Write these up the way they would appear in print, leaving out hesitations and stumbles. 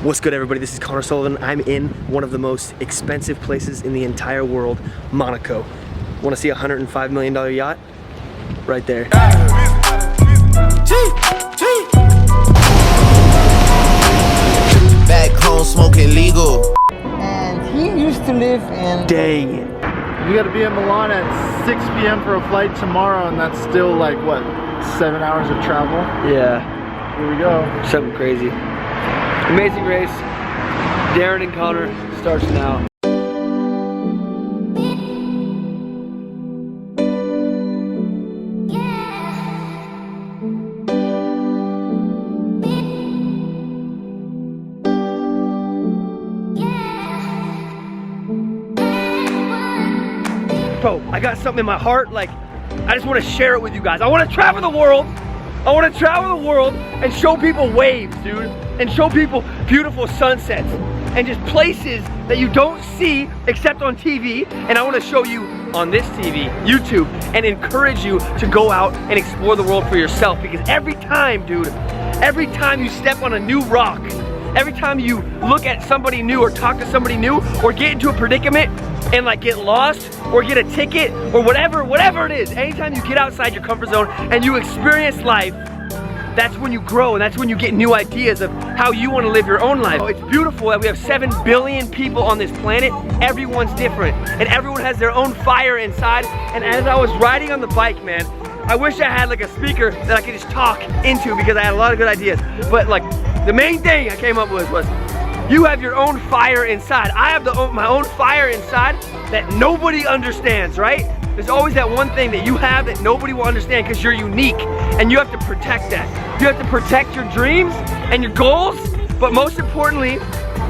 What's good, everybody? This is Connor Sullivan. I'm in one of the most expensive places in the entire world, Monaco. Want to see a $105 million yacht? Right there. Back home smoking legal. And he used to live in... Dang it. We gotta be in Milan at 6 p.m. for a flight tomorrow, and that's still like, what, 7 hours of travel? Yeah. Here we go. Something crazy. Amazing race. Darren and Connor starts now. Bro, I got something in my heart, like, I just want to share it with you guys. I want to travel the world. I want to travel the world and show people waves, dude. And show people beautiful sunsets and just places that you don't see except on TV. And I want to show you on this TV, YouTube, and encourage you to go out and explore the world for yourself. Because every time, dude, every time you step on a new rock, every time you look at somebody new or talk to somebody new or get into a predicament and like get lost or get a ticket or whatever it is, anytime you get outside your comfort zone and you experience life, that's when you grow and that's when you get new ideas of how you want to live your own life. It's beautiful that we have 7 billion people on this planet. Everyone's different and everyone has their own fire inside. And as I was riding on the bike, man, I wish I had like a speaker that I could just talk into because I had a lot of good ideas. But like the main thing I came up with was you have your own fire inside. I have my own fire inside that nobody understands, right? There's always that one thing that you have that nobody will understand because you're unique and you have to protect that. You have to protect your dreams and your goals, but most importantly,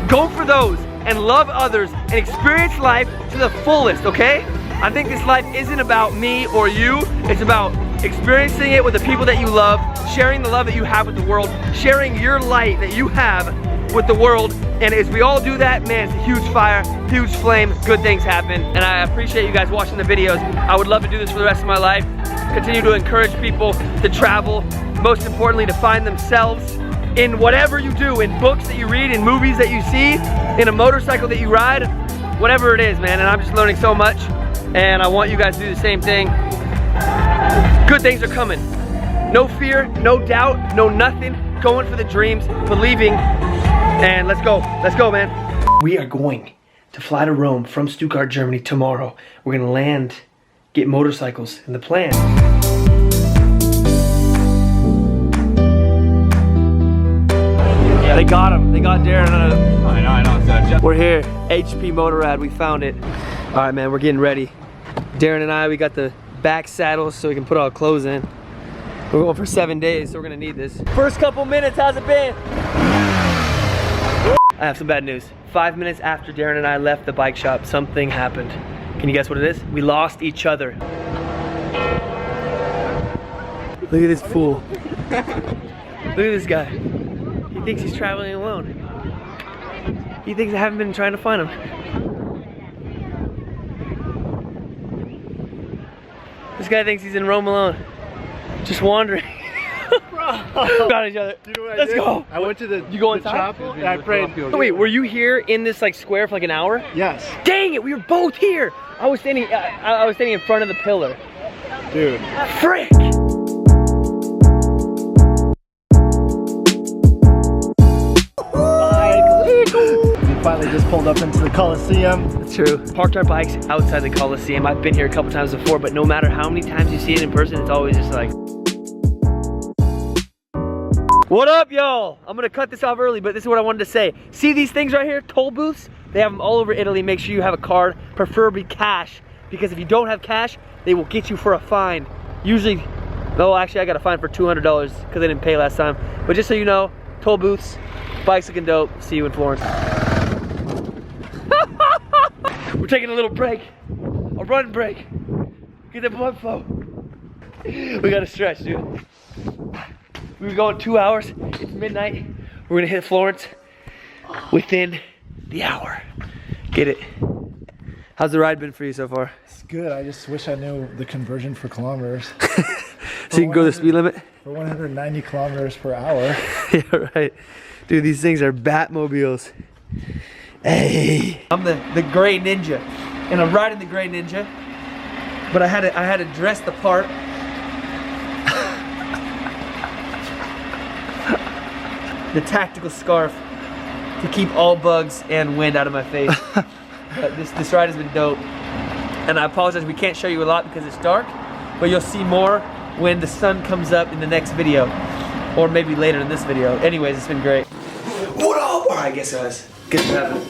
go for those and love others and experience life to the fullest, okay? I think this life isn't about me or you. It's about experiencing it with the people that you love, sharing the love that you have with the world, sharing your light that you have with the world. And as we all do that, man, it's a huge fire, huge flame, good things happen. And I appreciate you guys watching the videos. I would love to do this for the rest of my life. Continue to encourage people to travel, most importantly to find themselves in whatever you do, in books that you read, in movies that you see, in a motorcycle that you ride, whatever it is, man. And I'm just learning so much and I want you guys to do the same thing. Good things are coming. No fear, no doubt, no nothing. Going for the dreams, believing, and let's go, man. We are going to fly to Rome from Stuttgart, Germany tomorrow. We're gonna land, get motorcycles, and the plan. Yeah, they got him. They got Darren. I know. We're here, HP Motorrad. We found it. All right, man. We're getting ready. Darren and I, we got the back saddles so we can put our clothes in. We're going for 7 days, so we're gonna need this. First couple minutes, how's it been? I have some bad news. 5 minutes after Darren and I left the bike shop, something happened. Can you guess what it is? We lost each other. Look at this fool. Look at this guy. He thinks he's traveling alone. He thinks I haven't been trying to find him. This guy thinks he's in Rome alone. Just wandering. Got each other. Let's go. I went to the chapel and I prayed. Wait, were you here in this like square for like an hour? Yes. Dang it, we were both here. I was standing in front of the pillar. Dude. Frick. We finally just pulled up into the Coliseum. That's true. Parked our bikes outside the Coliseum. I've been here a couple times before, but no matter how many times you see it in person, it's always just like, what up, y'all? I'm gonna cut this off early, but this is what I wanted to say. See these things right here, toll booths? They have them all over Italy. Make sure you have a card, preferably cash, because if you don't have cash, they will get you for a fine. Usually, no, actually I got a fine for $200 because I didn't pay last time. But just so you know, toll booths, bikes looking dope. See you in Florence. We're taking a little break, a run break. Get the blood flow. We gotta stretch, dude. We were going 2 hours. It's midnight. We're gonna hit Florence within the hour. Get it? How's the ride been for you so far? It's good. I just wish I knew the conversion for kilometers. So you can go the speed limit? For 190 kilometers per hour. Yeah, right. Dude, these things are Batmobiles. Hey, I'm the Gray Ninja, and I'm riding the Gray Ninja. But I had to dress the part. The tactical scarf to keep all bugs and wind out of my face. But this ride has been dope. And I apologize, we can't show you a lot because it's dark, but you'll see more when the sun comes up in the next video. Or maybe later in this video. Anyways, it's been great. What up? Alright, guess guys, good to have it.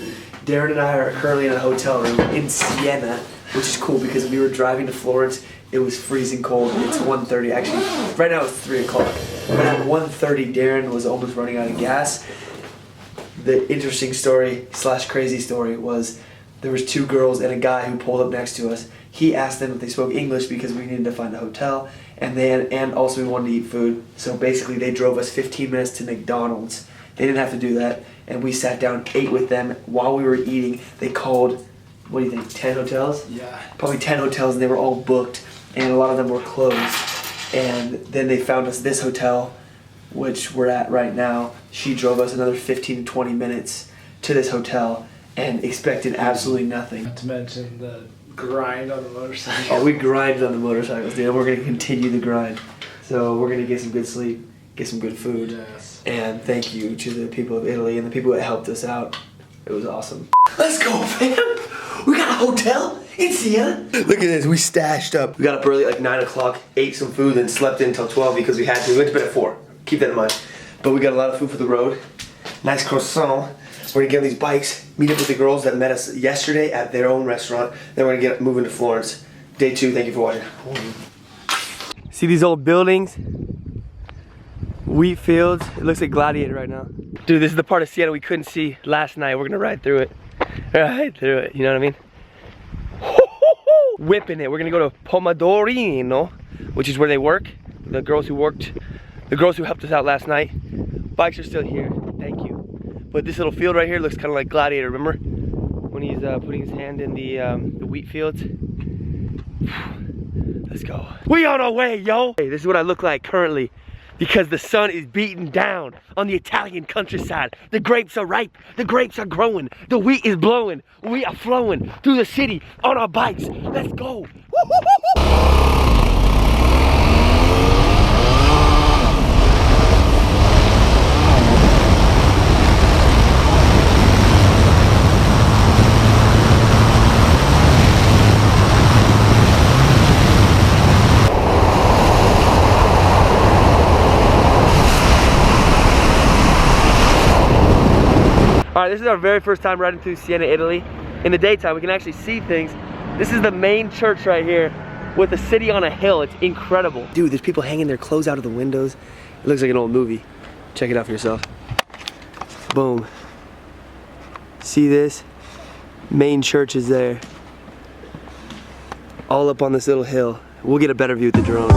Darren and I are currently in a hotel room in Siena, which is cool because we were driving to Florence. It was freezing cold. It's 1:30 actually. Right now it's 3 o'clock. But at 1:30, Darren was almost running out of gas. The interesting story / crazy story was there was 2 girls and a guy who pulled up next to us. He asked them if they spoke English because we needed to find a hotel, and also we wanted to eat food. So basically they drove us 15 minutes to McDonald's. They didn't have to do that, and we sat down, ate with them. While we were eating, they called, what do you think, 10 hotels? Yeah. Probably 10 hotels, and they were all booked, and a lot of them were closed. And then they found us this hotel, which we're at right now. She drove us another 15 to 20 minutes to this hotel and expected absolutely nothing. Not to mention the grind on the motorcycle. Oh, we grinded on the motorcycles, dude. We're gonna continue the grind. So we're gonna get some good sleep, get some good food. Yes. And thank you to the people of Italy and the people that helped us out. It was awesome. Let's go, fam! We got a hotel in Siena. Look at this, we stashed up. We got up early, like 9 o'clock, ate some food, then slept in until 12 because we had to. We went to bed at 4. Keep that in mind. But we got a lot of food for the road. Nice croissant. We're gonna get on these bikes, meet up with the girls that met us yesterday at their own restaurant. Then we're gonna get moving to Florence. Day 2, thank you for watching. See these old buildings? Wheat fields. It looks like Gladiator right now. Dude, this is the part of Siena we couldn't see last night. We're gonna ride through it. Ride through it, you know what I mean? Whipping it. We're gonna go to Pomodorino, which is where they work. The girls who helped us out last night. Bikes are still here, thank you. But this little field right here looks kind of like Gladiator, remember? When he's putting his hand in the wheat fields. Let's go. We on our way, yo! Hey, this is what I look like currently because the sun is beating down on the Italian countryside. The grapes are ripe, the grapes are growing, the wheat is blowing. We are flowing through the city on our bikes. Let's go. Alright, this is our very first time riding through Siena, Italy. In the daytime, we can actually see things. This is the main church right here with the city on a hill. It's incredible. Dude, there's people hanging their clothes out of the windows. It looks like an old movie. Check it out for yourself. Boom. See this? Main church is there. All up on this little hill. We'll get a better view with the drone.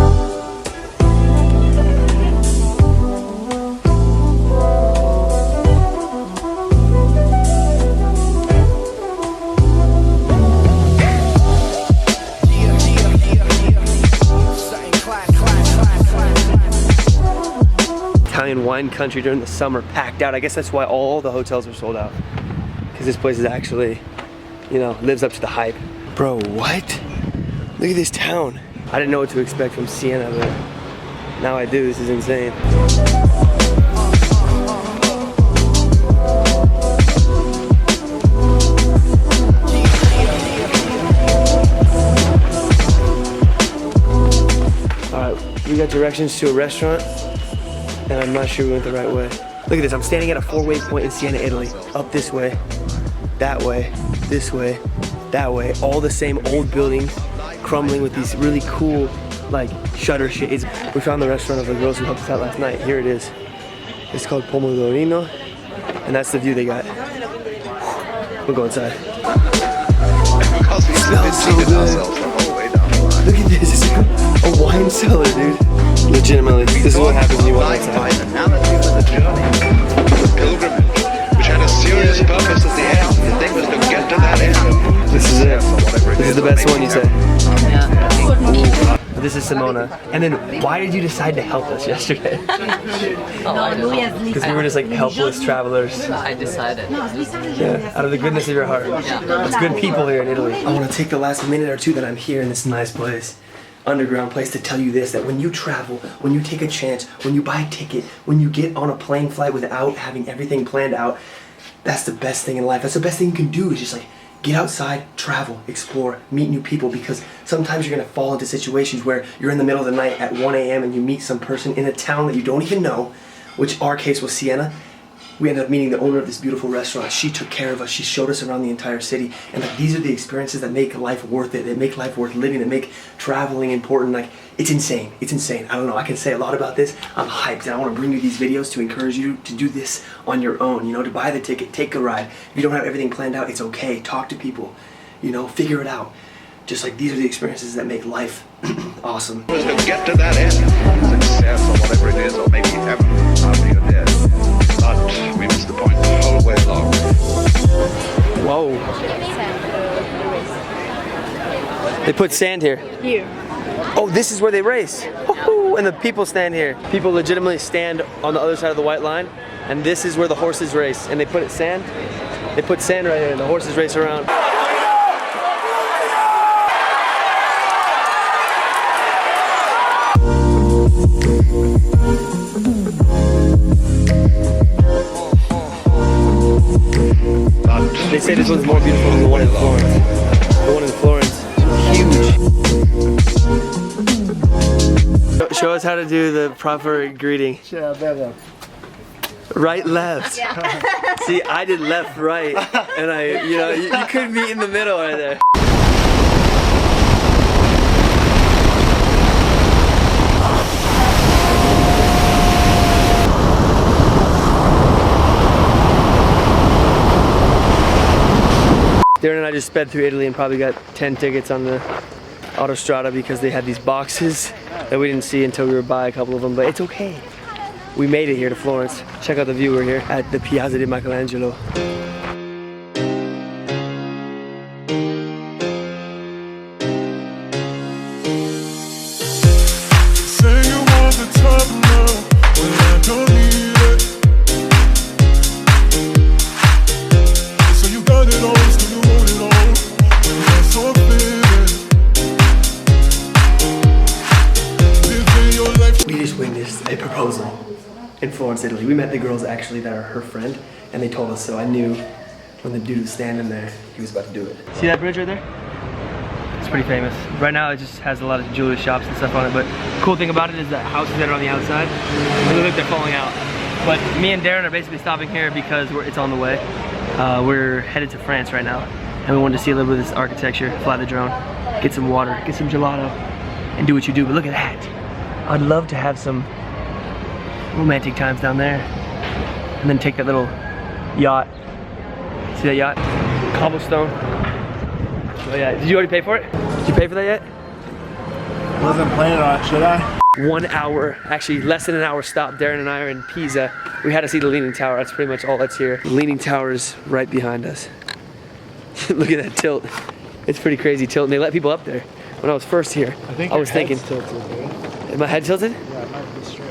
Italian wine country during the summer, packed out. I guess that's why all the hotels were sold out. Because this place is actually, you know, lives up to the hype. Bro, what? Look at this town. I didn't know what to expect from Siena, but now I do. This is insane. Alright, we got directions to a restaurant. And I'm not sure we went the right way. Look at this, I'm standing at a 4-way point in Siena, Italy. Up this way, that way, this way, that way. All the same old buildings, crumbling with these really cool, like, shutter shades. We found the restaurant of the girls who helped us out last night. Here it is. It's called Pomodorino, and that's the view they got. We'll go inside. It smells so good. Look at this, it's a wine cellar, dude. Legitimately, this is what happens when you walk outside. Which had a serious purpose at the end. The thing was to get to that end. This is it. This is the best one, you say? Yeah. This is Simona. And then why did you decide to help us yesterday? Because we were just like helpless travelers. I decided. Yeah, out of the goodness of your heart. It's good people here in Italy. I want to take the last minute or two that I'm here in this nice place, underground place, to tell you this, that when you travel, when you take a chance, when you buy a ticket, when you get on a plane flight without having everything planned out, that's the best thing in life. That's the best thing you can do, is just like get outside, travel, explore, meet new people, because sometimes you're gonna fall into situations where you're in the middle of the night at 1 a.m. and you meet some person in a town that you don't even know, which our case was Siena. We ended up meeting the owner of this beautiful restaurant. She took care of us. She showed us around the entire city. And like, these are the experiences that make life worth it. They make life worth living. They make traveling important. Like, it's insane. It's insane. I don't know. I can say a lot about this. I'm hyped, and I want to bring you these videos to encourage you to do this on your own. You know, to buy the ticket, take a ride. If you don't have everything planned out, it's okay. Talk to people. You know, figure it out. Just like, these are the experiences that make life awesome. Was to get to that end, success or whatever it is, or maybe heaven after you're dead. But we missed the point the whole way along. Whoa. They put sand here. Here. Oh, this is where they race. Woo-hoo. And the people stand here. People legitimately stand on the other side of the white line, and this is where the horses race. And they put sand. They put sand right here, and the horses race around. They say this one's more beautiful than the one in Florence. The one in Florence, huge. Show us how to do the proper greeting. Right, left. See, I did left, right, and you couldn't be in the middle right there. Darren and I just sped through Italy and probably got 10 tickets on the Autostrada because they had these boxes that we didn't see until we were by a couple of them, but it's okay. We made it here to Florence. Check out the view. We're here at the Piazza di Michelangelo. A proposal in Florence, Italy. We met the girls actually that are her friend, and they told us, so I knew when the dude was standing there, he was about to do it. See that bridge right there? It's pretty famous. Right now it just has a lot of jewelry shops and stuff on it, but the cool thing about it is that houses that are on the outside, they look like they're falling out. But me and Darren are basically stopping here because it's on the way. We're headed to France right now, and we wanted to see a little bit of this architecture, fly the drone, get some water, get some gelato, and do what you do. But look at that. I'd love to have some romantic times down there, and then take that little yacht. See that yacht? Cobblestone. Oh yeah, did you already pay for it? Did you pay for that yet? Wasn't planning on it, should I? 1 hour, actually less than an hour stop. Darren and I are in Pisa. We had to see the Leaning Tower. That's pretty much all that's here. The Leaning Tower is right behind us. Look at that tilt. It's pretty crazy tilt, and they let people up there. When I was first here, I was thinking, tilted, dude. Is my head tilted? Yeah, it might be straight.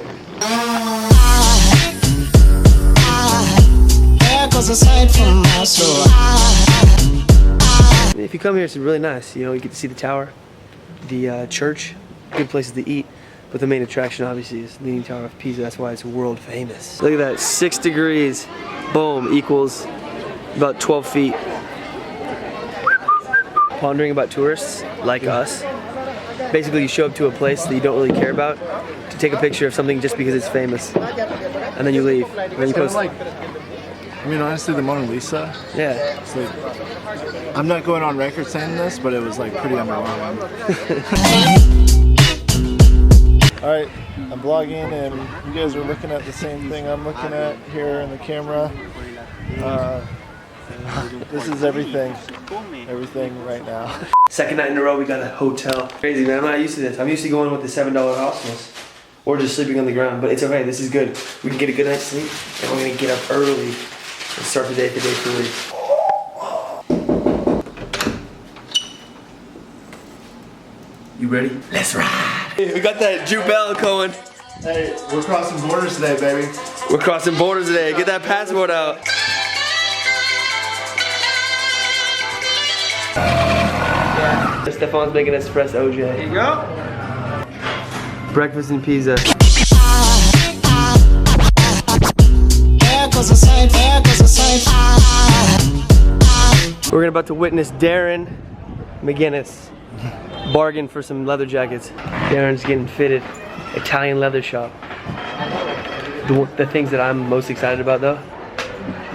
If you come here, it's really nice. You know, you get to see the tower, the church, good places to eat. But the main attraction, obviously, is Leaning Tower of Pisa. That's why it's world famous. Look at that, 6 degrees, boom, equals about 12 feet. Pondering about tourists like us. Basically, you show up to a place that you don't really care about to take a picture of something just because it's famous, and then you leave. And then you post. Like, I mean, honestly, the Mona Lisa. Yeah. It's like, I'm not going on record saying this, but it was like pretty underwhelming. All right, I'm vlogging, and you guys are looking at the same thing I'm looking at here in the camera. This is everything right now. Second night in a row, we got a hotel. Crazy, man. I'm not used to this. I'm used to going with the $7 hostels or just sleeping on the ground, but it's okay. This is good. We can get a good night's sleep, and we're gonna get up early and start the day for day 3. You ready? Let's ride. We got that Jubel going. Hey, we're crossing borders today, baby. We're crossing borders today. Get that passport out. Stefan's making espresso OJ. There you go. Breakfast in Pisa. We're about to witness Darren McGinnis bargain for some leather jackets. Darren's getting fitted. Italian leather shop. The things that I'm most excited about though,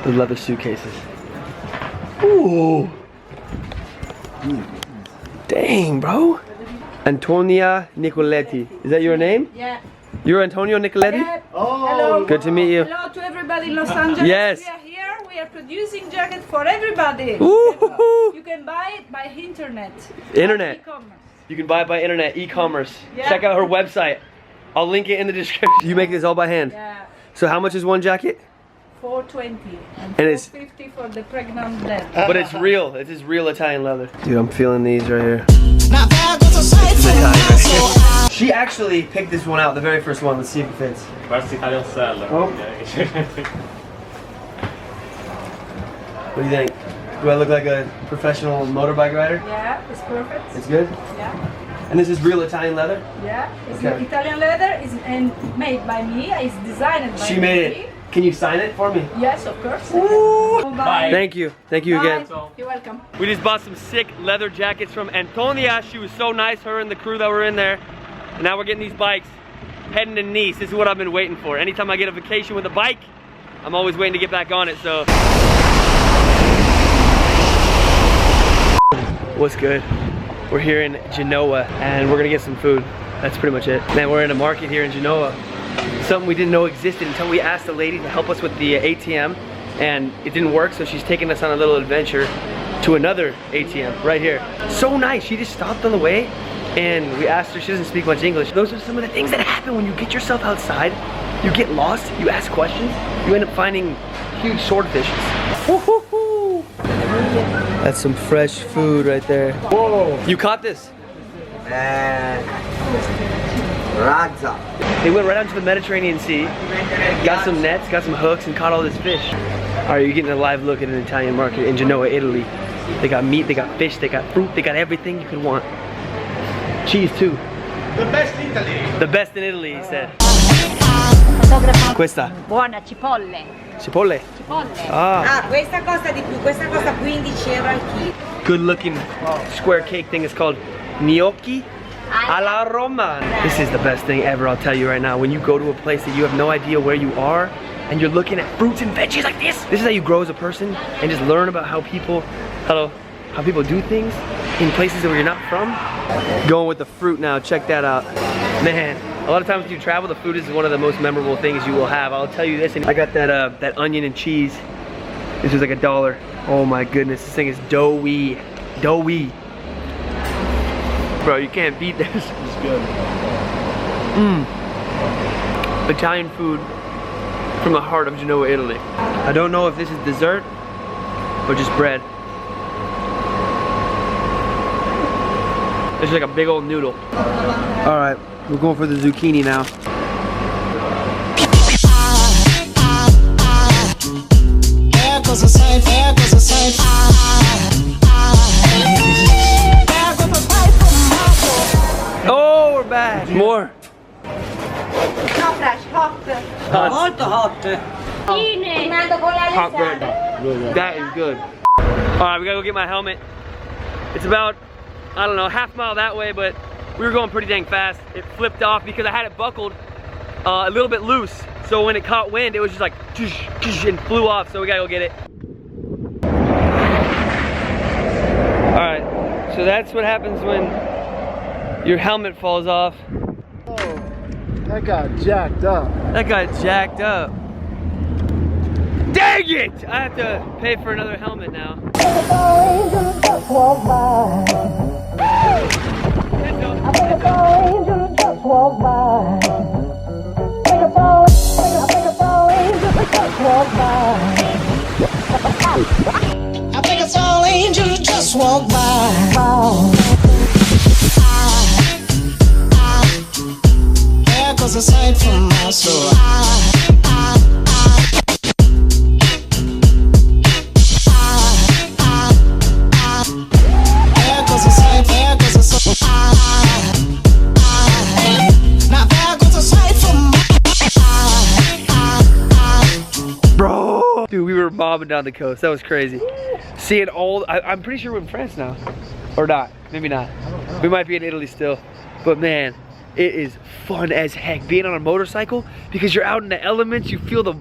the leather suitcases. Ooh. Dang, bro. Antonia Nicoletti. Is that your name? Yeah. You're Antonio Nicoletti? Yeah. Oh, Hello. Good to meet you. Hello to everybody in Los Angeles. Yes. We are here. We are producing jackets for everybody. Ooh. You can buy it by internet. Internet. E-commerce. You can buy it by internet, e-commerce. Yeah. Check out her website. I'll link it in the description. You make this all by hand? Yeah. So how much is one jacket? $420 and And it's- $450 for the pregnant lady. But it's real. It is real Italian leather. Dude, I'm feeling these right here. She actually picked this one out, the very first one. Let's see if it fits. That's Italian seller. Oh. What do you think? Do I look like a professional motorbike rider? Yeah, it's perfect. It's good? Yeah. And this is real Italian leather? Yeah. It's Okay. Italian leather. Is made by me. It's designed by She me. made it. Can you sign it for me? Yes, of course. Bye. Thank you. Thank you again. Bye. You're welcome. We just bought some sick leather jackets from Antonia. She was so nice, her and the crew that were in there. And now we're getting these bikes, heading to Nice. This is what I've been waiting for. Anytime I get a vacation with a bike, I'm always waiting to get back on it, so. What's good? We're here in Genoa and we're gonna get some food. That's pretty much it. Man, we're in a market here in Genoa. Something we didn't know existed until we asked the lady to help us with the ATM, and it didn't work, so she's taking us on a little adventure to another ATM right here. So nice, she just stopped on the way and we asked her, she doesn't speak much English. Those are some of the things that happen when you get yourself outside, you get lost, you ask questions, you end up finding huge swordfishes. Woo-hoo-hoo. That's some fresh food right there. Whoa. You caught this? Ragza. They went right out to the Mediterranean Sea, got some nets, got some hooks, and caught all this fish. All right, you're getting a live look at an Italian market in Genoa, Italy. They got meat, they got fish, they got fruit, they got everything you could want. Cheese too. The best Italy. The best in Italy, he said. Questa. Buona, cipolle. Cipolle. Cipolle. Ah. Questa costa di più, questa costa 15 euro al chilo. Good looking square cake thing is called gnocchi alla romana. This is the best thing ever, I'll tell you right now. When you go to a place that you have no idea where you are and you're looking at fruits and veggies like this is how you grow as a person and just learn about how people, how people do things in places where you're not from. Going with the fruit now, check that out. Man, a lot of times when you travel, the food is one of the most memorable things you will have. I'll tell you this, and I got that onion and cheese. This was like $1. Oh my goodness, this thing is doughy. Doughy. Bro, you can't beat this. It's good. Italian food from the heart of Genoa, Italy. I don't know if this is dessert or just bread. It's like a big old noodle. All right, we're going for the zucchini now. Oh, we're back. More. No, fresh, hot. Molto hot. Mando con la Hot bread. That is good. All right, we gotta go get my helmet. It's about, I don't know, half mile that way, but we were going pretty dang fast. It flipped off because I had it buckled a little bit loose. So when it caught wind, it was just like, and flew off, so we gotta go get it. All right, so that's what happens when your helmet falls off. Oh, that got jacked up. That got jacked up. Dang it! I have to pay for another helmet now. I think it's all angels just walk by. a sight for my soul. There goes a sight, there goes a soul. Now there goes a sight for my Bro, dude, we were mobbing down the coast. That was crazy. Seeing all, I'm pretty sure we're in France now. Or not, maybe not. We might be in Italy still. But man, it is fun as heck being on a motorcycle because you're out in the elements. You feel the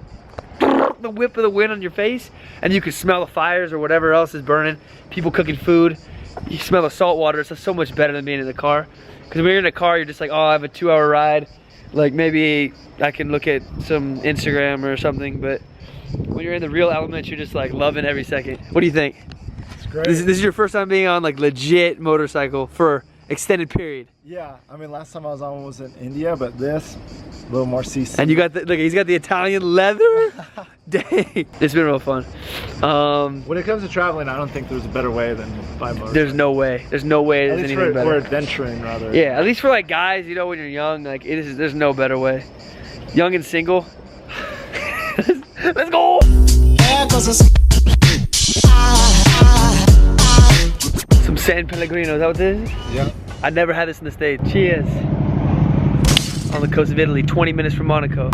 whip of the wind on your face and you can smell the fires or whatever else is burning. People cooking food. You smell the salt water. It's so much better than being in the car. Because when you're in a car, you're just like, oh, I have a 2-hour ride. Like maybe I can look at some Instagram or something. But when you're in the real elements, you're just like loving every second. What do you think? It's great. This is your first time being on like legit motorcycle for extended period. Yeah, I mean, last time I was on one was in India, but this, a little more CC. And you got the, look, he's got the Italian leather. Dang, it's been real fun. When it comes to traveling, I don't think there's a better way than by motorcycle. There's no way. There's no way At there's least anything better. for adventuring, rather. Yeah, at least for like guys, you know, when you're young, like it is. There's no better way. Young and single. Let's go. there goes a Some San Pellegrino. Is that what this is? Yeah. I never had this in the States. Cheers. On the coast of Italy, 20 minutes from Monaco.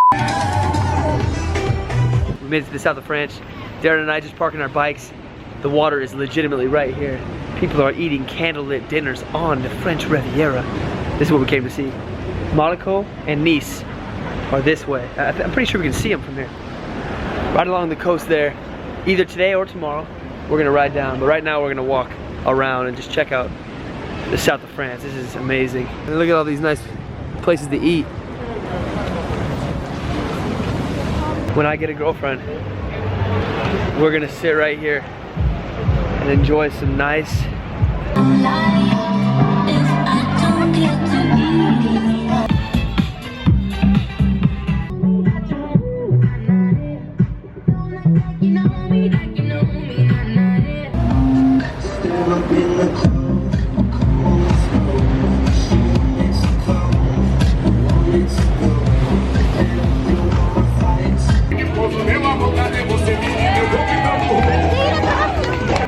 We made it to the south of France. Darren and I just parking our bikes. The water is legitimately right here. People are eating candlelit dinners on the French Riviera. This is what we came to see. Monaco and Nice are this way. I'm pretty sure we can see them from here. Right along the coast there. Either today or tomorrow, we're gonna ride down. But right now we're gonna walk around and just check out the south of France. This is amazing. And look at all these nice places to eat. When I get a girlfriend, we're gonna sit right here and enjoy some nice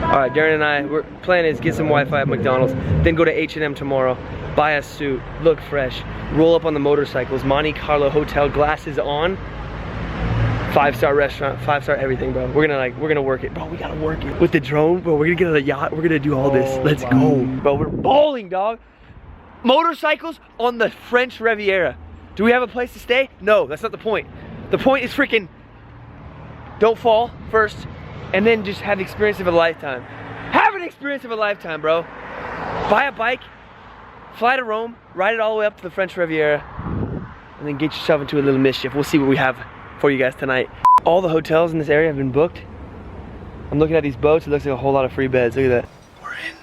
Alright, Darren and I, we're plan is get some Wi-Fi at McDonald's, then go to H&M tomorrow, buy a suit, look fresh, roll up on the motorcycles, Monte Carlo Hotel, glasses on, 5-star restaurant, 5-star everything, bro. We're gonna work it. Bro, we gotta work it. With the drone, bro, we're gonna get on a yacht, we're gonna do all this. Let's go. Bro, we're balling, dog. Motorcycles on the French Riviera. Do we have a place to stay? No, that's not the point. The point is freaking, don't fall first, and then just have the experience of a lifetime. Have an experience of a lifetime, bro. Buy a bike, fly to Rome, ride it all the way up to the French Riviera, and then get yourself into a little mischief. We'll see what we have for you guys tonight. All the hotels in this area have been booked. I'm looking at these boats, it looks like a whole lot of free beds. Look at that. We're in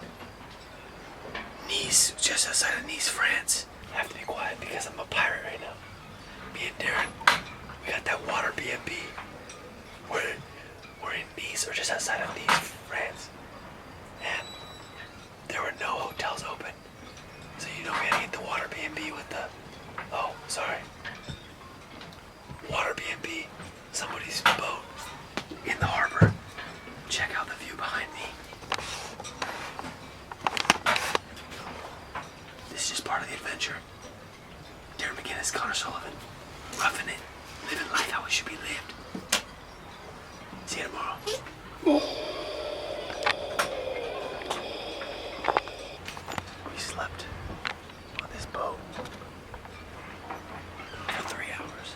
Nice, just outside of Nice, France. I have to be quiet because I'm a pirate right now. Me and Darren, we got that water B&B. We're in Nice, or just outside of Nice, France. And there were no hotels open. So you know we had to get the water B&B with the, oh, sorry. Water B&B, somebody's boat in the harbor. Check out the view behind me. This is just part of the adventure. Darren McGinnis, Connor Sullivan, roughing it, living life how it should be lived. See you tomorrow. We slept on this boat for 3 hours.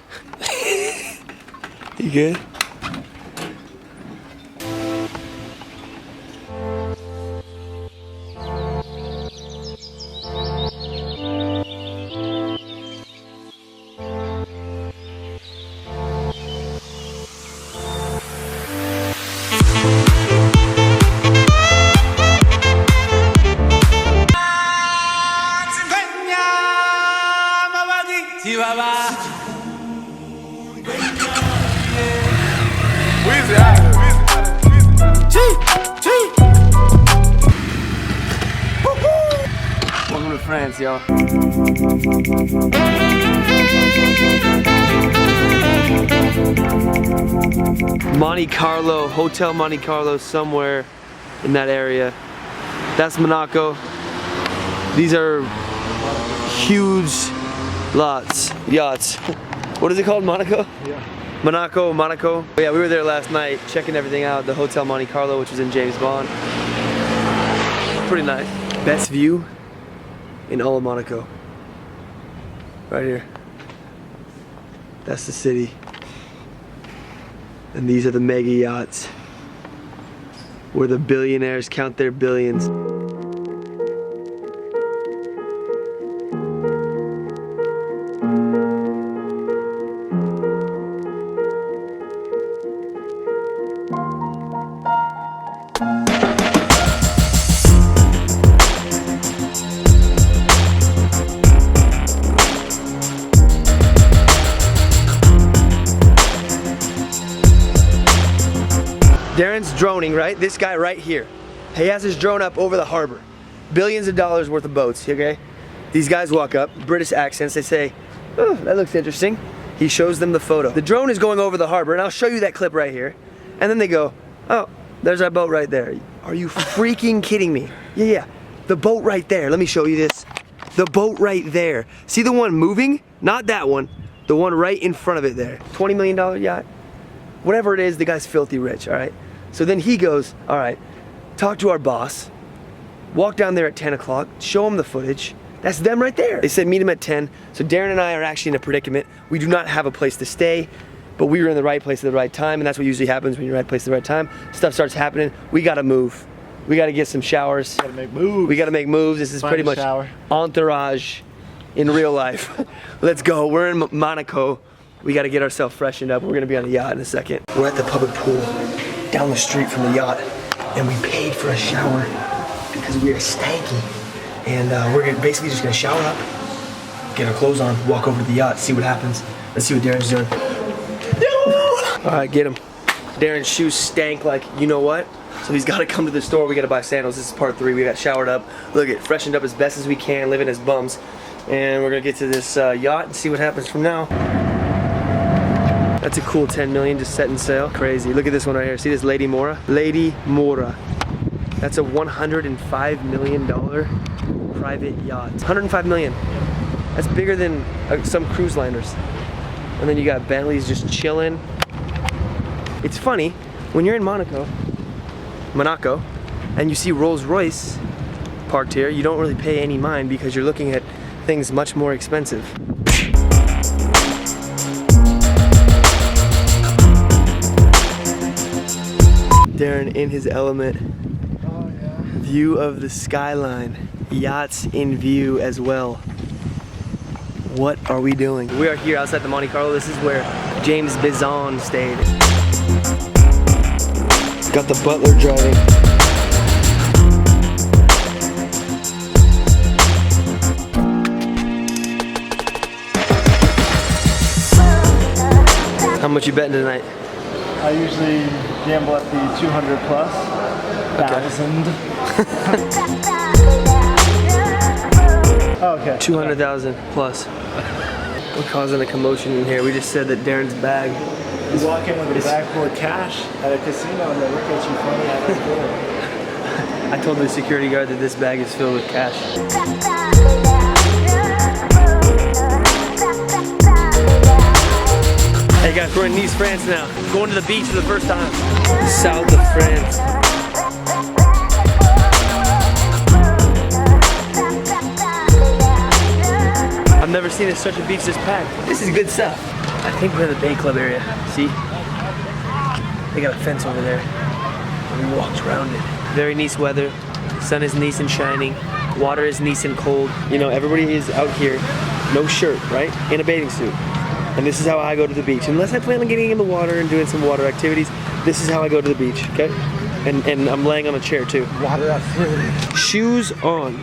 You good? dance, y'all. Monte Carlo, Hotel Monte Carlo, somewhere in that area. That's Monaco. These are huge yachts. What is it called, Monaco? Yeah. Monaco. Yeah, we were there last night checking everything out. The Hotel Monte Carlo, which was in James Bond. Pretty nice. Best view in all of Monaco. Right here. That's the city. And these are the mega yachts where the billionaires count their billions. Darren's droning, right? This guy right here. He has his drone up over the harbor. Billions of dollars worth of boats, okay? These guys walk up, British accents, they say, oh, that looks interesting. He shows them the photo. The drone is going over the harbor, and I'll show you that clip right here. And then they go, oh, there's our boat right there. Are you freaking kidding me? Yeah, the boat right there. Let me show you this. The boat right there. See the one moving? Not that one. The one right in front of it there. $20 million yacht. Whatever it is, the guy's filthy rich, all right? So then he goes, all right, talk to our boss, walk down there at 10 o'clock, show him the footage. That's them right there. They said meet him at 10. So Darren and I are actually in a predicament. We do not have a place to stay, but we were in the right place at the right time, and that's what usually happens when you're in the right place at the right time. Stuff starts happening. We gotta move. We gotta get some showers. Gotta make moves. We gotta make moves. This is pretty much Entourage in real life. Let's go. We're in Monaco. We gotta get ourselves freshened up. We're gonna be on a yacht in a second. We're at the public pool down the street from the yacht, and we paid for a shower because we are stanky. And we're basically just gonna shower up, get our clothes on, walk over to the yacht, see what happens. Let's see what Darren's doing. All right, get him. Darren's shoes stank like you know what. So he's gotta come to the store. We gotta buy sandals. This is part 3. We got showered up, look at freshened up as best as we can, living as bums. And we're gonna get to this yacht and see what happens from now. That's a cool 10 million just setting sail. Crazy. Look at this one right here. See this Lady Mora? Lady Mora. That's a $105 million private yacht. 105 million. That's bigger than some cruise liners. And then you got Bentleys just chilling. It's funny, when you're in Monaco, and you see Rolls Royce parked here, you don't really pay any mind because you're looking at things much more expensive. Darren in his element. Oh, yeah. View of the skyline. Yachts in view as well. What are we doing? We are here outside the Monte Carlo. This is where James Bizon stayed. Got the butler driving. How much you betting tonight? I usually gamble at the 200 plus. Okay. 200,000 plus. We're causing a commotion in here. We just said that Darren's bag. You walk in with a bag full of cash at a casino and they look at you funny out of the door. I told the security guard that this bag is filled with cash. Hey guys, we're in Nice, France now. Going to the beach for the first time. South of France. I've never seen such a beach this packed. This is good stuff. I think we're in the Bay Club area. See? They got a fence over there. We walked around it. Very Nice weather. Sun is nice and shining. Water is nice and cold. You know, everybody is out here, no shirt, right? In a bathing suit. And this is how I go to the beach. Unless I plan on getting in the water and doing some water activities, this is how I go to the beach, okay? And I'm laying on a chair too. Water activity. Shoes on,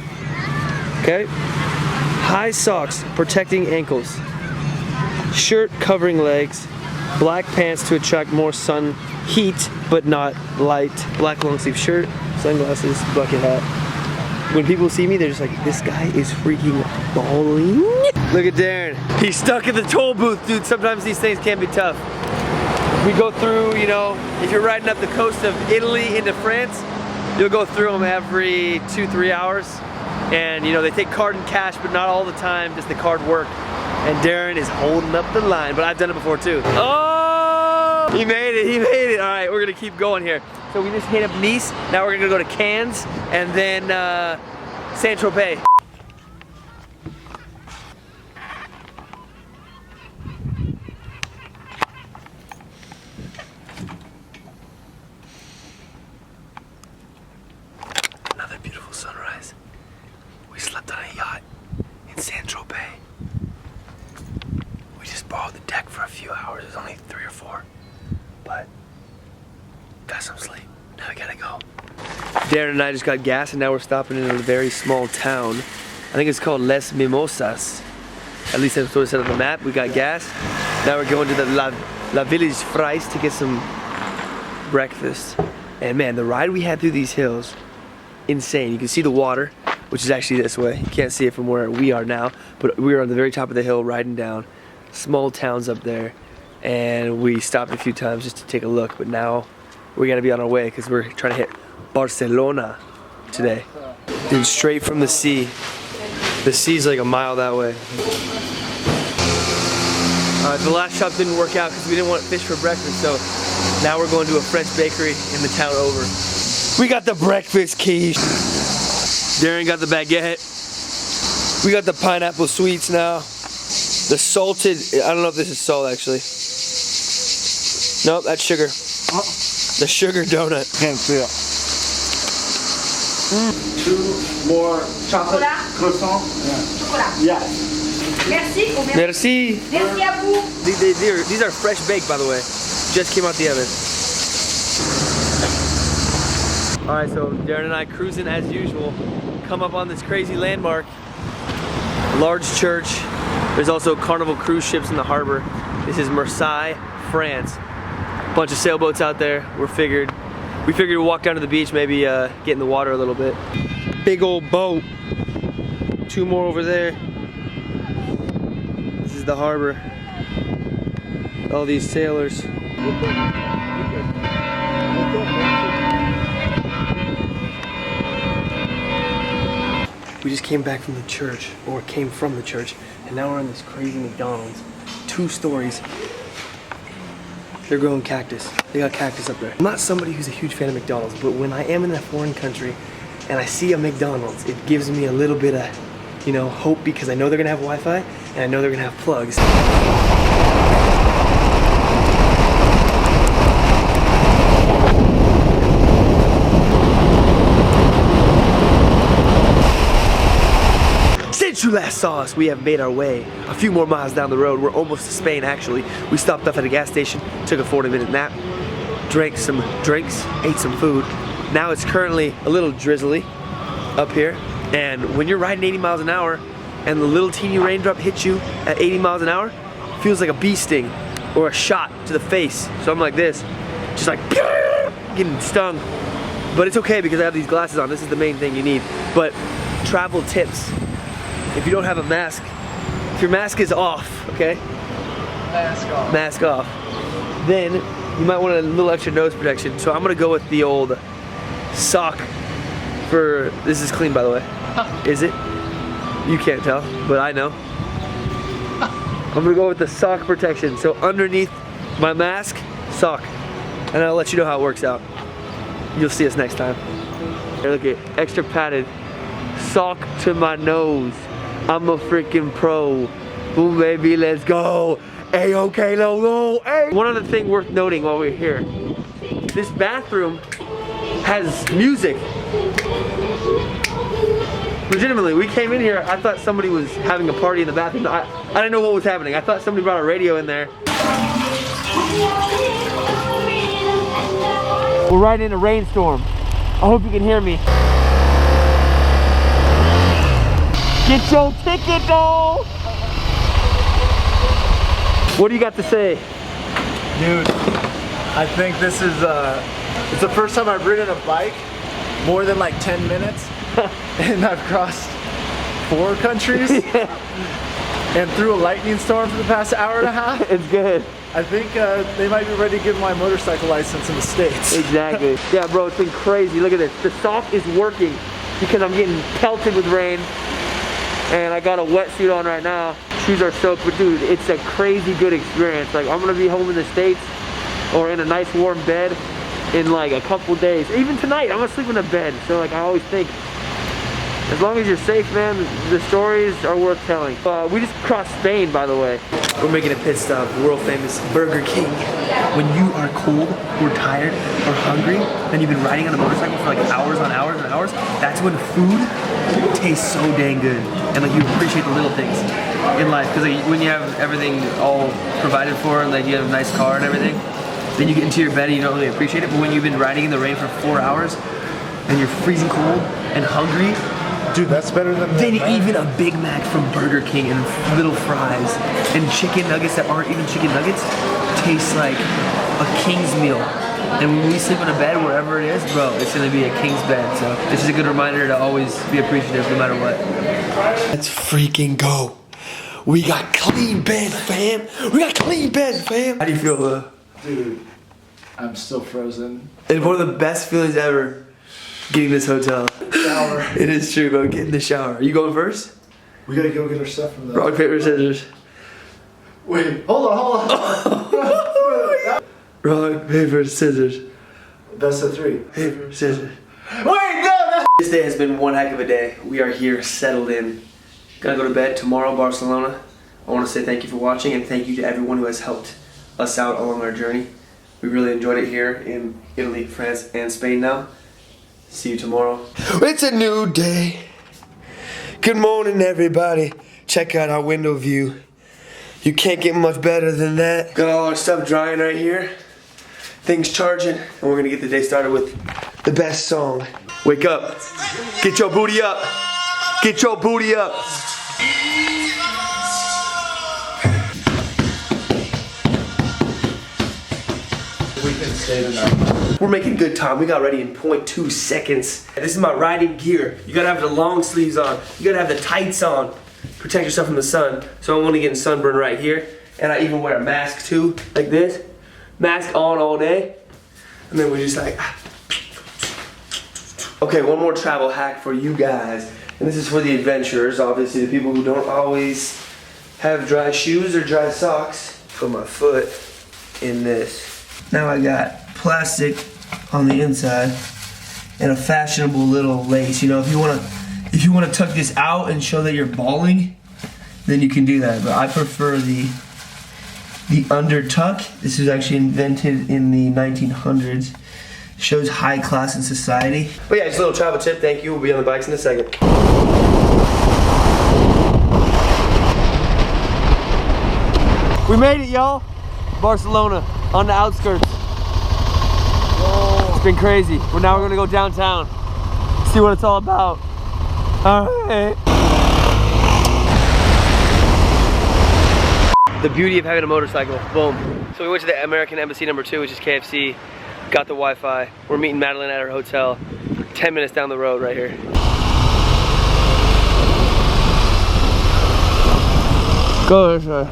okay? High socks protecting ankles. Shirt covering legs. Black pants to attract more sun heat, but not light. Black long sleeve shirt, sunglasses, bucket hat. when people see me, they're just like, this guy is freaking balling. Look at Darren. He's stuck in the toll booth, dude. Sometimes these things can be tough. We go through, you know, if you're riding up the coast of Italy into France, you'll go through them every 2-3 hours. And you know, they take card and cash, but not all the time does the card work. And Darren is holding up the line, but I've done it before too. Oh, he made it, he made it. All right, we're gonna keep going here. So we just hit up Nice, now we're gonna go to Cannes, and then Saint-Tropez. Another beautiful sunrise. We slept on a yacht in Saint-Tropez. We just borrowed the deck for a few hours. It was only 3 or 4, but got some sleep. Now we gotta go. Darren and I just got gas, and now we're stopping in a very small town. I think it's called Les Mimosas. At least that's what it said on the map. We got gas. Now we're going to the La Village Fries to get some breakfast. And man, the ride we had through these hills, insane. You can see the water, which is actually this way. You can't see it from where we are now, but we were on the very top of the hill riding down. Small towns up there, and we stopped a few times just to take a look, but now we gotta be on our way because we're trying to hit Barcelona today. Dude, straight from the sea. The sea's like a mile that way. The last shop didn't work out because we didn't want fish for breakfast, so now we're going to a French bakery in the town over. We got the breakfast quiche. Darren got the baguette. We got the pineapple sweets now. The salted, I don't know if this is salt actually. Nope, that's sugar. The sugar donut. Can't see it. 2 more chocolate croissant. Chocolat. Yeah. Merci. Merci. Merci à vous. These are fresh baked, by the way. Just came out the oven. All right, so Darren and I cruising as usual. Come up on this crazy landmark. Large church. There's also Carnival cruise ships in the harbor. This is Marseille, France. Bunch of sailboats out there. We figured we'd walk down to the beach, maybe get in the water a little bit. Big old boat. 2 more over there. This is the harbor. All these sailors. We just came back from the church, or came from the church, and now we're in this crazy McDonald's. 2 stories. They're growing cactus. They got cactus up there. I'm not somebody who's a huge fan of McDonald's, but when I am in a foreign country and I see a McDonald's, it gives me a little bit of, you know, hope, because I know they're gonna have Wi-Fi and I know they're gonna have plugs. Since you last saw us, we have made our way a few more miles down the road. We're almost to Spain, actually. We stopped off at a gas station, took a 40-minute nap, drank some drinks, ate some food. Now it's currently a little drizzly up here, and when you're riding 80 miles an hour and the little teeny raindrop hits you at 80 miles an hour, it feels like a bee sting or a shot to the face. So I'm like this, just like getting stung. But it's okay because I have these glasses on. This is the main thing you need. But travel tips. If you don't have a mask, if your mask is off, okay? Mask off. Then you might want a little extra nose protection. So I'm gonna go with the old sock for, this is clean by the way. Is it? You can't tell, but I know. I'm gonna go with the sock protection. So underneath my mask, sock. And I'll let you know how it works out. You'll see us next time. Here, look at extra padded sock to my nose. I'm a freaking pro. Boom, baby, let's go. A-OK, logo, hey. One other thing worth noting while we're here. This bathroom has music. Legitimately, we came in here, I thought somebody was having a party in the bathroom. I didn't know what was happening. I thought somebody brought a radio in there. We're riding in a rainstorm. I hope you can hear me. Get your ticket though! What do you got to say? Dude, I think this is, it's the first time I've ridden a bike more than like 10 minutes. and I've crossed 4 countries and through a lightning storm for the past hour and a half. It's good. I think they might be ready to give my motorcycle license in the States. Exactly. Yeah, bro, it's been crazy. Look at this. The sock is working because I'm getting pelted with rain. And I got a wetsuit on right now. Shoes are soaked, but dude, it's a crazy good experience. Like, I'm gonna be home in the States or in a nice warm bed in like a couple days. Even tonight, I'm gonna sleep in a bed. So like, I always think, as long as you're safe, man, the stories are worth telling. We just crossed Spain, by the way. We're making a pit stop, world famous Burger King. When you are cold, or tired, or hungry, and you've been riding on a motorcycle for like hours on hours and hours, that's when food tastes so dang good. And like, you appreciate the little things in life. Because like, when you have everything all provided for, and like you have a nice car and everything, then you get into your bed and you don't really appreciate it. But when you've been riding in the rain for 4 hours, and you're freezing cold and hungry, dude, that's better than even a Big Mac from Burger King and little fries and chicken nuggets that aren't even chicken nuggets taste like a king's meal. And when we sleep in a bed, wherever it is, bro, it's gonna be a king's bed. So this is a good reminder to always be appreciative no matter what. Let's freaking go. We got clean beds, fam. We got clean beds, fam. How do you feel, Dude, I'm still frozen. It's one of the best feelings ever, getting this hotel. Shower. It is true, bro. Get in the shower. Are you going first? We gotta go get our stuff from the... Rock, paper, scissors. Wait, hold on. Rock, paper, scissors. Best of 3. Paper, scissors. Wait, no! This day has been one heck of a day. We are here, settled in. Gonna go to bed tomorrow, Barcelona. I want to say thank you for watching, and thank you to everyone who has helped us out along our journey. We really enjoyed it here in Italy, France, and Spain now. See you tomorrow. It's a new day. Good morning, everybody. Check out our window view. You can't get much better than that. Got all our stuff drying right here. Things charging, and we're gonna get the day started with the best song. Wake up. Get your booty up. Get your booty up. We can stay the night. We're making good time. We got ready in 0.2 seconds. This is my riding gear. You gotta have the long sleeves on. You gotta have the tights on. Protect yourself from the sun. So I'm only getting sunburn right here. And I even wear a mask too, like this. Mask on all day. And then we're just like, okay, one more travel hack for you guys. And this is for the adventurers, obviously the people who don't always have dry shoes or dry socks. Put my foot in this. Now I got plastic on the inside and a fashionable little lace. You know, if you wanna tuck this out and show that you're balling, then you can do that. But I prefer the under tuck. This was actually invented in the 1900s. Shows high class in society. But yeah, just a little travel tip. Thank you. We'll be on the bikes in a second. We made it, y'all. Barcelona, on the outskirts. Whoa. It's been crazy. Now we're gonna go downtown, see what it's all about. All right. The beauty of having a motorcycle, boom. So we went to the American Embassy #2, which is KFC, got the Wi-Fi. We're meeting Madeline at her hotel, 10 minutes down the road right here. Go this way.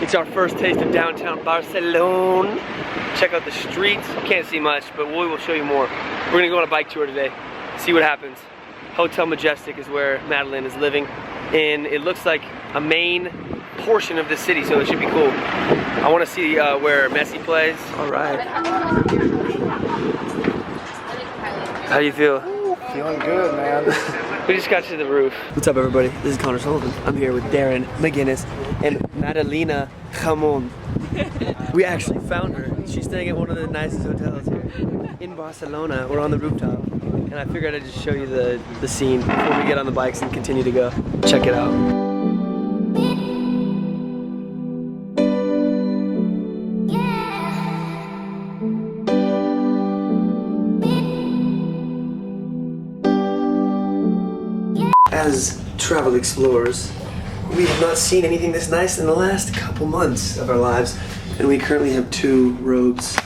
It's our first taste of downtown Barcelona. Check out the streets. Can't see much, but we will show you more. We're gonna go on a bike tour today, see what happens. Hotel Majestic is where Madeline is living, and it looks like a main portion of the city, so it should be cool. I want to see where Messi plays. All right. How do you feel? Feeling good, man. We just got to the roof. What's up, everybody? This is Connor Sullivan. I'm here with Darren McGinnis and Madalena Jamon. We actually found her. She's staying at one of the nicest hotels here in Barcelona. We're on the rooftop, and I figured I'd just show you the scene before we get on the bikes and continue to go. Check it out. As travel explorers, we have not seen anything this nice in the last couple months of our lives, and we currently have 2 robes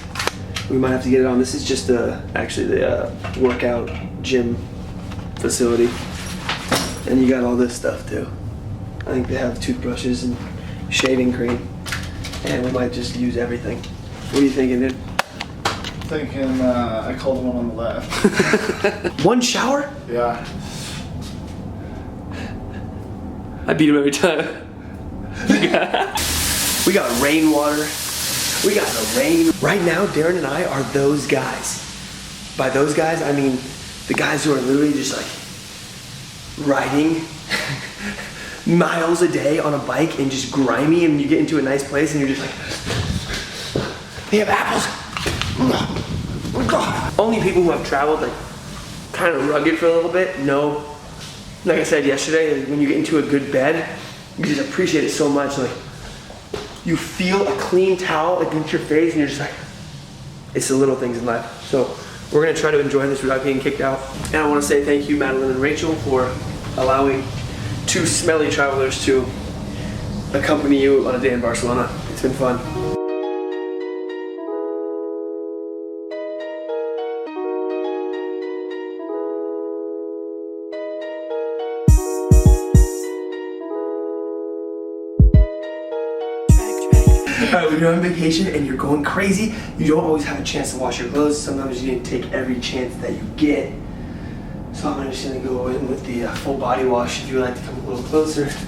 we might have to get it on. This is just actually the workout gym facility. And you got all this stuff too. I think they have toothbrushes and shaving cream. And we might just use everything. What are you thinking, dude? Thinking I called the one on the left. One shower? Yeah. I beat him every time. We got rainwater. We got the rain. Right now, Darren and I are those guys. By those guys, I mean the guys who are literally just like riding miles a day on a bike and just grimy, and you get into a nice place and you're just like, they have apples. Only people who have traveled like kind of rugged for a little bit know, like I said yesterday, when you get into a good bed, you just appreciate it so much. Like, you feel a clean towel against your face and you're just like, it's the little things in life. So we're gonna try to enjoy this without getting kicked out. And I wanna say thank you, Madeline and Rachel, for allowing two smelly travelers to accompany you on a day in Barcelona. It's been fun. Alright, when you're on vacation and you're going crazy, you don't always have a chance to wash your clothes. Sometimes you need to take every chance that you get. So I'm just gonna go in with the full body wash. If you would like to come a little closer. Just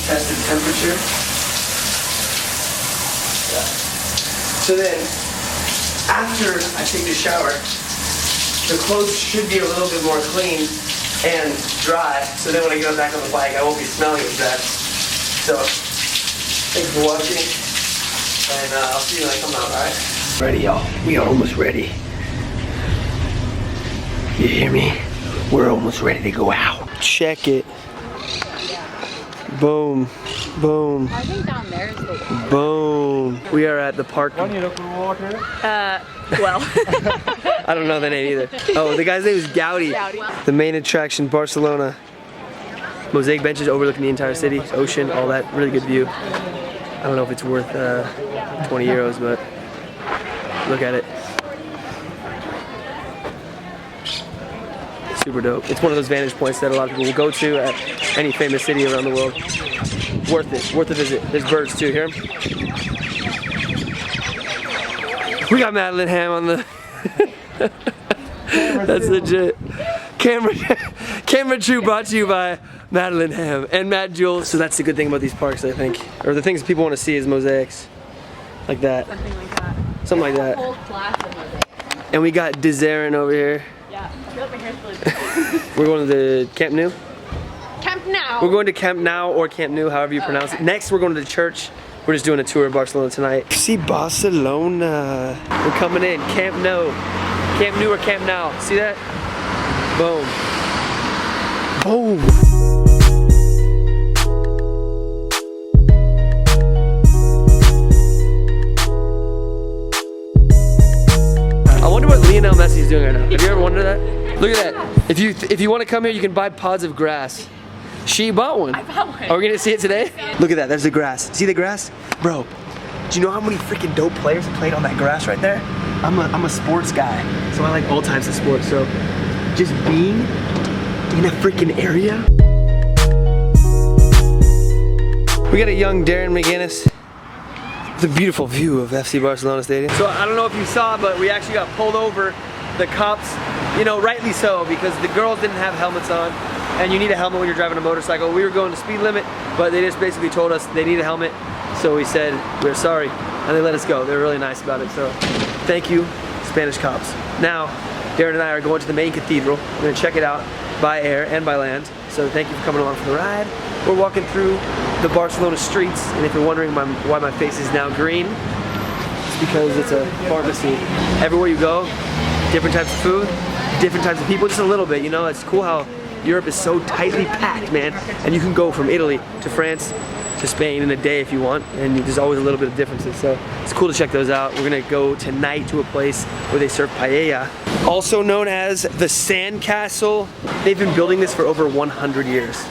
test the temperature. Yeah. So then, after I take the shower, the clothes should be a little bit more clean and dry. So then when I get back on the bike, I won't be smelling as bad. So, thanks for watching, and I'll see you when I come out, alright? Ready, y'all. We are almost ready. You hear me? We're almost ready to go out. Check it. Boom. Boom. I think down there is the water. Boom. We are at the park. Well. I don't know the name either. Oh, the guy's name is Gaudi. The main attraction, Barcelona. Mosaic benches overlooking the entire city, ocean, all that. Really good view. I don't know if it's worth 20 euros, but look at it. Super dope. It's one of those vantage points that a lot of people will go to at any famous city around the world. Worth it, worth a visit. There's birds too, hear them? We got Madeline Ham on the... That's legit. Camera True brought to you by Madeline Ham and Matt Jules. So that's the good thing about these parks, I think. Or the things people want to see is mosaics. Like that. Something like that. Something like that. Whole class of mosaic. And we got Desaren over here. Yeah, I feel like my hair's really big. We're going to the Camp Nou. Camp Nou. We're going to Camp Nou or Camp Nou, however you pronounce it. Next, we're going to the church. We're just doing a tour of Barcelona tonight. See Barcelona. We're coming in. Camp Nou. Camp Nou or Camp Nou. See that? Boom. Boom. I wonder what Lionel Messi's doing right now. Have you ever wondered that? Look at that. If you want to come here, you can buy pods of grass. She bought one. I bought one. Are we gonna see it today? Look at that, there's the grass. See the grass? Bro, do you know how many freaking dope players have played on that grass right there? I'm a sports guy, so I like all types of sports, so just being in a freaking area. We got a young Darren McGinnis. The beautiful view of FC Barcelona Stadium. So I don't know if you saw, but we actually got pulled over. The cops, you know, rightly so, because the girls didn't have helmets on. And you need a helmet when you're driving a motorcycle. We were going the speed limit, but they just basically told us they need a helmet. So we said, we're sorry, and they let us go. They were really nice about it, so thank you, Spanish cops. Now, Darren and I are going to the main cathedral. We're gonna check it out by air and by land. So thank you for coming along for the ride. We're walking through the Barcelona streets, and if you're wondering why my face is now green, it's because it's a pharmacy. Everywhere you go, different types of food, different types of people, just a little bit, you know? It's cool how Europe is so tightly packed, man. And you can go from Italy to France to Spain in a day if you want, and there's always a little bit of differences. So it's cool to check those out. We're gonna go tonight to a place where they serve paella, also known as the Sand Castle. They've been building this for over 100 years.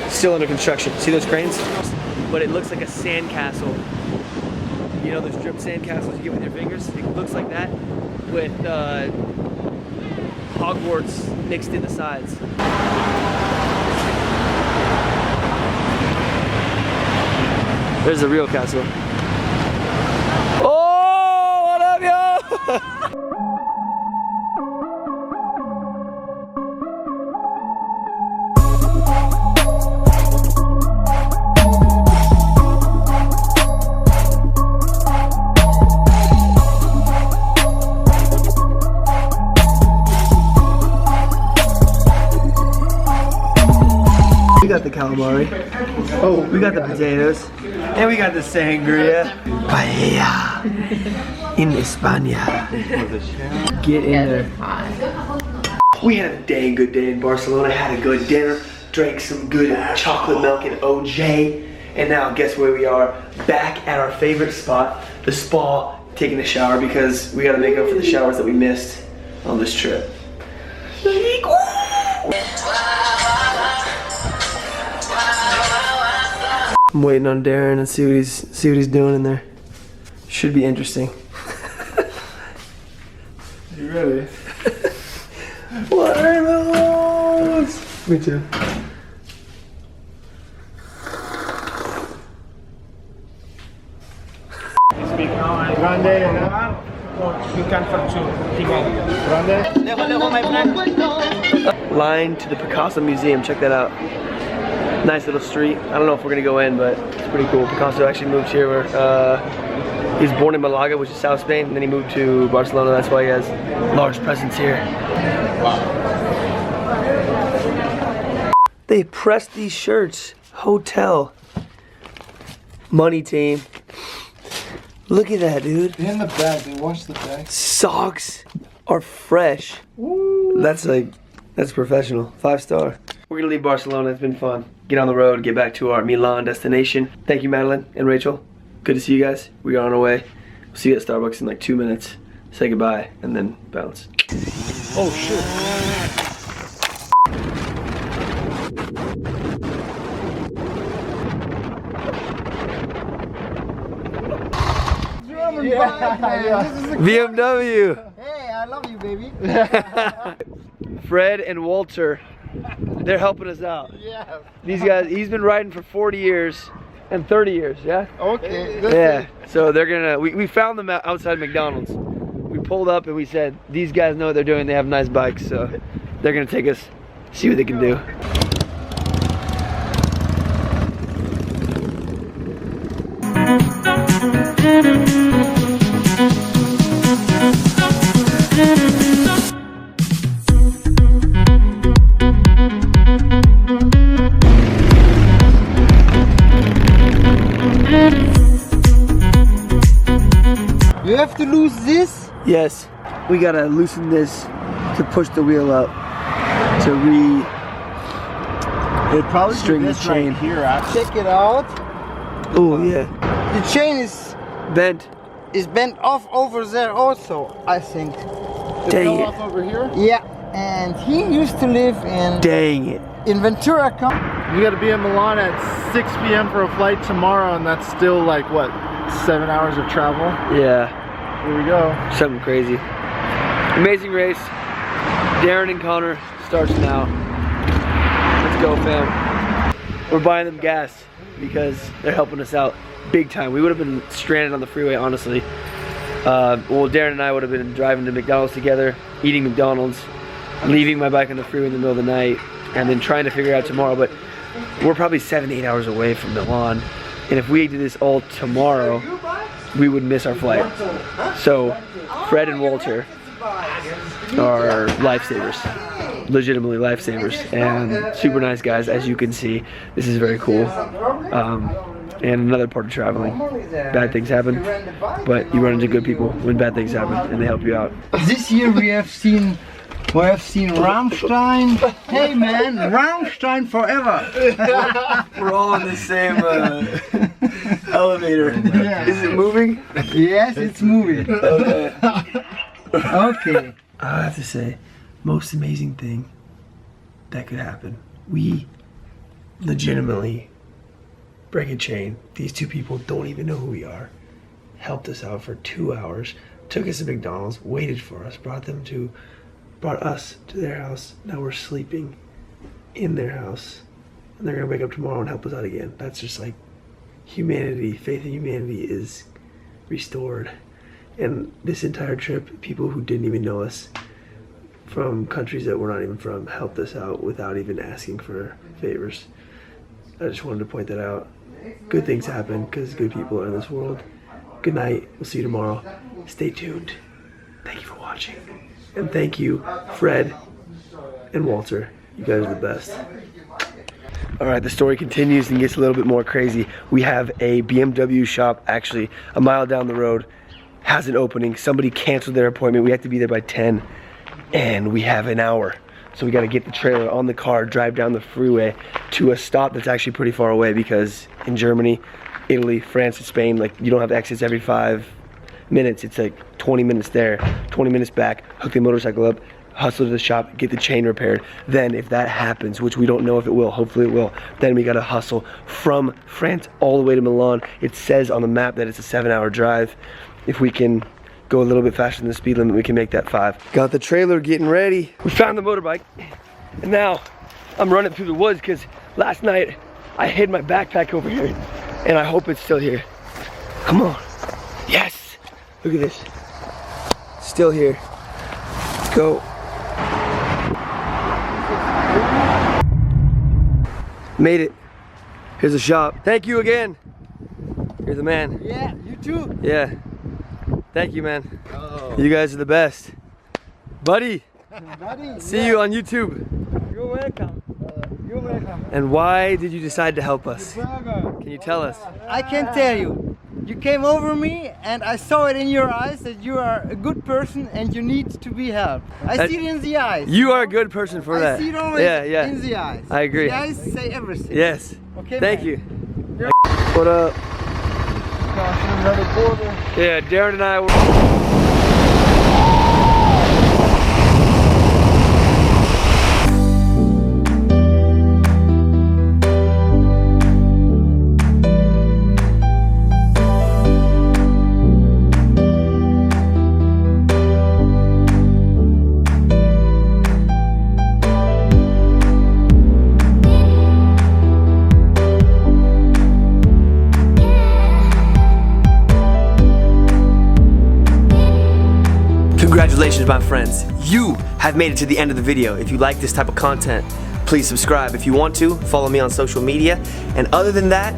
Still under construction. See those cranes? But it looks like a sand castle. You know those drip sandcastles you get with your fingers? It looks like that with Hogwarts mixed in the sides. There's the real castle. Oh, what up, yo? We got the calamari. Oh, we got the potatoes. And we got the sangria. Paella. In España. Get in there. We had a dang good day in Barcelona. Had a good dinner. Drank some good chocolate milk and OJ. And now guess where we are? Back at our favorite spot, the spa, taking a shower because we gotta make up for the showers that we missed on this trip. I'm waiting on Darren and see what he's doing in there. Should be interesting. You ready? Watermelons! Me too. Grande, You can for two. grande. Line to the Picasso Museum, check that out. Nice little street. I don't know if we're gonna go in, but it's pretty cool. Picasso actually moved here where he was born in Malaga, which is South Spain, and then he moved to Barcelona. That's why he has large presence here. They pressed these shirts. Hotel. Money team. Look at that, dude. In the bag, they wash the bag. Socks are fresh. That's professional. 5-star. We're gonna leave Barcelona. It's been fun. Get on the road, get back to our Milan destination. Thank you, Madeline and Rachel. Good to see you guys. We are on our way. We'll see you at Starbucks in like 2 minutes. Say goodbye and then bounce. Oh shit. BMW. Hey, I love you, baby. Fred and Walter, they're helping us out. Yeah. These guys, he's been riding for 40 years and 30 years, yeah? Okay. Yeah, so they're gonna, we found them outside McDonald's. We pulled up and we said, these guys know what they're doing, they have nice bikes, so they're gonna take us, see what they can do. You have to lose this? Yes, we gotta loosen this to push the wheel up, to It probably string the chain. right here, actually. Check it out. Oh yeah, The chain is bent. bent off over there also, I think. It Dang fell it. off over here. Yeah, and he used to live Dang it. in Ventura County. You got to be in Milan at 6 p.m. for a flight tomorrow, and that's still like what, 7 hours of travel? Yeah, Here we go. something crazy. Amazing race. Darren and Connor starts now. Let's go, fam. We're buying them gas because they're helping us out big time. We would have been stranded on the freeway, honestly. Well, Darren and I would have been driving to McDonald's together, eating McDonald's, leaving my bike on the freeway in the middle of the night, and then trying to figure out tomorrow. But we're probably 7 to 8 hours away from Milan, and if we did this all tomorrow, we would miss our flight. So Fred and Walter are lifesavers, legitimately lifesavers, and super nice guys, as you can see. This is very cool. And another part of traveling, bad things happen, but you run into good people when bad things happen, and they help you out. This year we have seen Rammstein. Hey man, Rammstein forever. We're all in the same elevator. Yeah. Is it moving? Yes, it's moving. Okay. Okay. I have to say, most amazing thing that could happen. We legitimately break a chain. These two people don't even know who we are. helped us out for 2 hours, took us to McDonald's, waited for us, brought us to their house. Now we're sleeping in their house, and they're gonna wake up tomorrow and help us out again. That's just like humanity. Faith in humanity is restored. And this entire trip, people who didn't even know us from countries that we're not even from helped us out without even asking for favors. I just wanted to point that out. Good things happen because good people are in this world. Good night. We'll see you tomorrow. Stay tuned. Thank you for watching. And thank you, Fred and Walter. You guys are the best. All right, the story continues and gets a little bit more crazy. We have a BMW shop actually a mile down the road. Has an opening. Somebody canceled their appointment. We have to be there by 10 and we have an hour. So we got to get the trailer on the car, drive down the freeway to a stop that's actually pretty far away because in Germany, Italy, France, and Spain, like you don't have exits every 5 minutes. It's like 20 minutes there, 20 minutes back, hook the motorcycle up, hustle to the shop, get the chain repaired. Then if that happens, which we don't know if it will, hopefully it will, then we gotta hustle from France all the way to Milan. It says on the map that it's a 7-hour drive. If we can go a little bit faster than the speed limit, we can make that 5. Got the trailer getting ready. We found the motorbike, and now I'm running through the woods because last night I hid my backpack over here, and I hope it's still here. Come on. Yes. Look at this. Still here. Let's go. Made it. Here's the shop. Thank you again. You're the man. Yeah, you too. Yeah. Thank you, man. You guys are the best. Buddy. See you on YouTube. You're welcome. You're welcome. And why did you decide to help us? Can you tell us? I can tell you. You came over me and I saw it in your eyes that you are a good person and you need to be helped. I see it in the eyes. You are a good person for that. I see it always in the eyes. I agree. The eyes say everything. Yes. Okay, Thank man. you. What up? Crossing another border. Yeah, Darren and I were... Congratulations, my friends. You have made it to the end of the video. If you like this type of content, please subscribe. If you want to, follow me on social media. And other than that,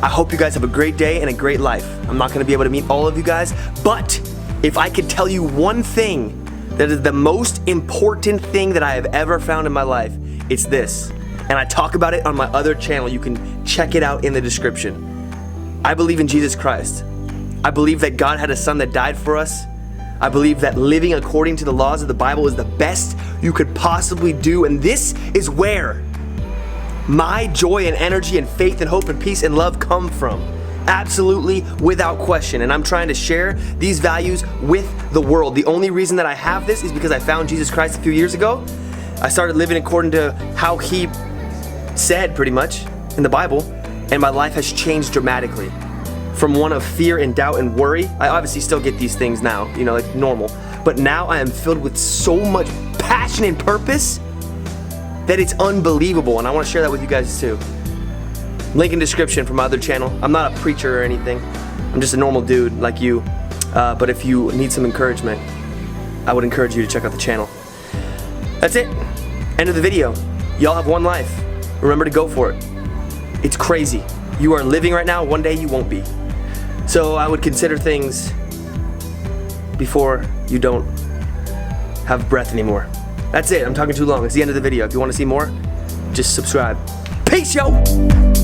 I hope you guys have a great day and a great life. I'm not gonna be able to meet all of you guys, but if I could tell you one thing that is the most important thing that I have ever found in my life, it's this. And I talk about it on my other channel. You can check it out in the description. I believe in Jesus Christ. I believe that God had a son that died for us. I believe that living according to the laws of the Bible is the best you could possibly do, and this is where my joy and energy and faith and hope and peace and love come from. Absolutely, without question. And I'm trying to share these values with the world. The only reason that I have this is because I found Jesus Christ a few years ago. I started living according to how he said, pretty much, in the Bible, and my life has changed dramatically. From one of fear and doubt and worry. I obviously still get these things now, you know, like normal. But now I am filled with so much passion and purpose that it's unbelievable. And I want to share that with you guys too. Link in description for my other channel. I'm not a preacher or anything. I'm just a normal dude like you. But if you need some encouragement, I would encourage you to check out the channel. That's it. End of the video. Y'all have one life. Remember to go for it. It's crazy. You are living right now. One day you won't be. So I would consider things before you don't have breath anymore. That's it. I'm talking too long. It's the end of the video. If you want to see more, just subscribe. Peace, yo!